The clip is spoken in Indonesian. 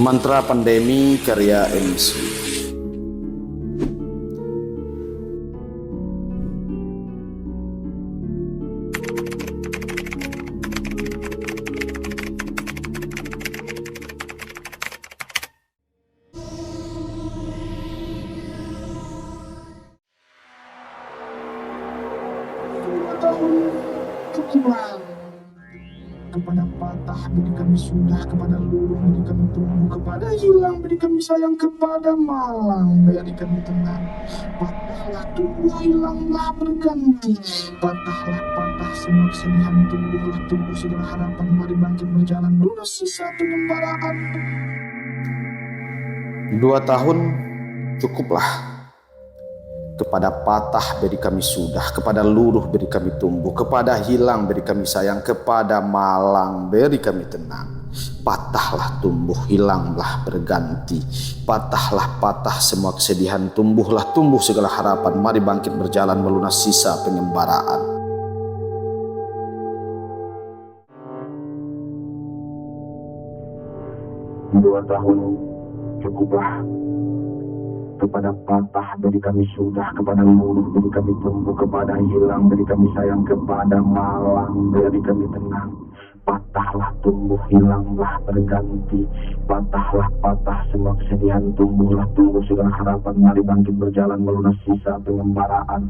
Mantra Pandemi karya MC. Kepada patah beri kami sudah, kepada luruh beri kami tumbuh, kepada hilang beri kami sayang, kepada malang beri kami tenang. Patahlah tumbuh, hilanglah berganti. Patahlah patah semua kesedihan, tumbuhlah tumbuh segala harapan. Mari bangkit berjalan melunas sisa penyembaraan. 2 tahun cukuplah. Kepada patah beri kami sudah, kepada luruh beri kami tumbuh, kepada hilang beri kami sayang, kepada malang beri kami tenang. Patahlah tumbuh, hilanglah berganti. Patahlah patah semua kesedihan, tumbuhlah tumbuh segala harapan. Mari bangkit berjalan melunas sisa pengembaraan. Dua tahun cukuplah. Kepada patah beri kami sudah, kepada luruh beri kami tumbuh, kepada hilang beri kami sayang, kepada malang beri kami tenang. Patahlah tumbuh, hilanglah berganti. Patahlah patah semua kesedihan, tumbuhlah tumbuh segala harapan. Mari bangkit berjalan melunas sisa pengembaraan.